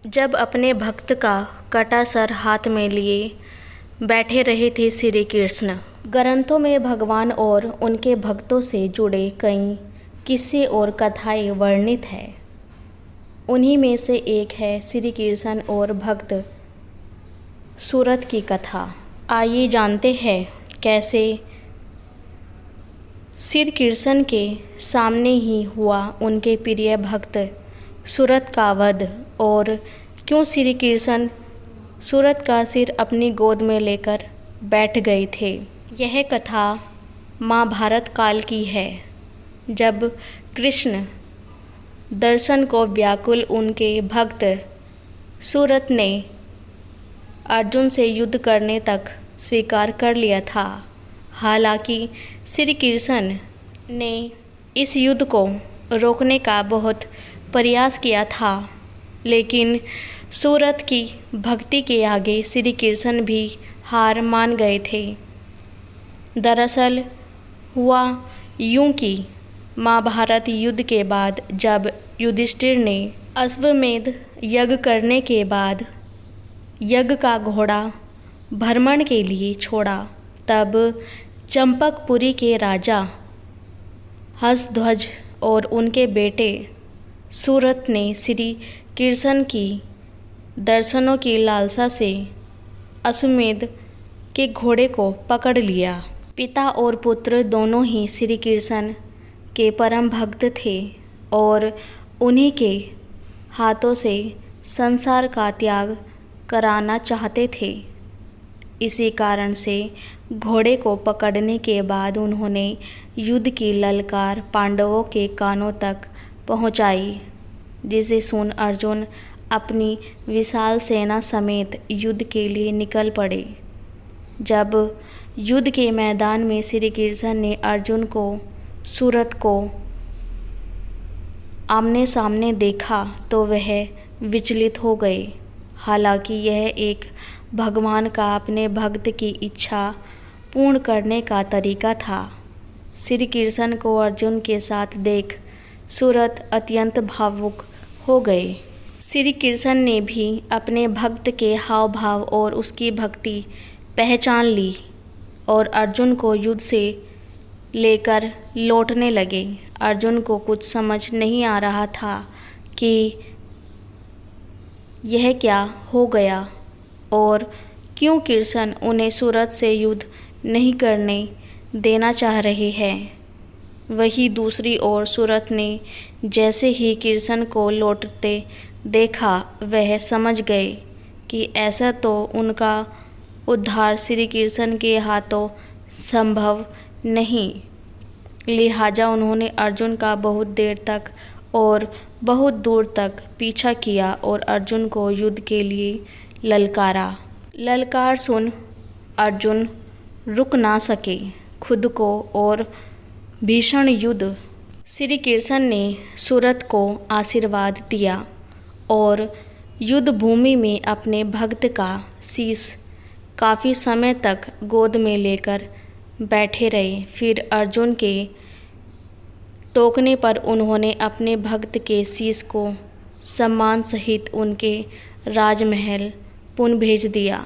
जब अपने भक्त का कटा सर हाथ में लिए बैठे रहे थे श्री कृष्ण। ग्रंथों में भगवान और उनके भक्तों से जुड़े कई किस्से और कथाएं वर्णित हैं। उन्हीं में से एक है श्री कृष्ण और भक्त सूरत की कथा। आइए जानते हैं कैसे श्री कृष्ण के सामने ही हुआ उनके प्रिय भक्त सूरत का वध और क्यों श्री कृष्ण सूरत का सिर अपनी गोद में लेकर बैठ गए थे। यह कथा महाभारत काल की है, जब कृष्ण दर्शन को व्याकुल उनके भक्त सूरत ने अर्जुन से युद्ध करने तक स्वीकार कर लिया था। हालांकि श्री कृष्ण ने इस युद्ध को रोकने का बहुत प्रयास किया था, लेकिन सूरत की भक्ति के आगे श्री कृष्ण भी हार मान गए थे। दरअसल हुआ यूं कि महाभारत युद्ध के बाद जब युधिष्ठिर ने अश्वमेध यज्ञ करने के बाद यज्ञ का घोड़ा भ्रमण के लिए छोड़ा, तब चंपकपुरी के राजा हर्षध्वज और उनके बेटे सूरत ने श्री कृष्ण की दर्शनों की लालसा से अश्वमेध के घोड़े को पकड़ लिया। पिता और पुत्र दोनों ही श्री कृष्ण के परम भक्त थे और उन्हीं के हाथों से संसार का त्याग कराना चाहते थे। इसी कारण से घोड़े को पकड़ने के बाद उन्होंने युद्ध की ललकार पांडवों के कानों तक पहुंचाई, जिसे सुन अर्जुन अपनी विशाल सेना समेत युद्ध के लिए निकल पड़े। जब युद्ध के मैदान में श्री कृष्ण ने अर्जुन को सूरत को आमने सामने देखा तो वह विचलित हो गए। हालांकि यह एक भगवान का अपने भक्त की इच्छा पूर्ण करने का तरीका था। श्री कृष्ण को अर्जुन के साथ देख सूरत अत्यंत भावुक हो गए। श्री कृष्ण ने भी अपने भक्त के हाव भाव और उसकी भक्ति पहचान ली और अर्जुन को युद्ध से लेकर लौटने लगे। अर्जुन को कुछ समझ नहीं आ रहा था कि यह क्या हो गया और क्यों कृष्ण उन्हें सूरत से युद्ध नहीं करने देना चाह रहे हैं। वहीं दूसरी ओर सूरत ने जैसे ही कृष्ण को लौटते देखा, वह समझ गए कि ऐसा तो उनका उद्धार श्री कृष्ण के हाथों संभव नहीं। लिहाजा उन्होंने अर्जुन का बहुत देर तक और बहुत दूर तक पीछा किया और अर्जुन को युद्ध के लिए ललकारा। ललकार सुन अर्जुन रुक ना सके खुद को और भीषण युद्ध श्री कृष्ण ने सूरत को आशीर्वाद दिया और युद्ध भूमि में अपने भक्त का शीश काफ़ी समय तक गोद में लेकर बैठे रहे। फिर अर्जुन के टोकने पर उन्होंने अपने भक्त के शीश को सम्मान सहित उनके राजमहल पुनः भेज दिया।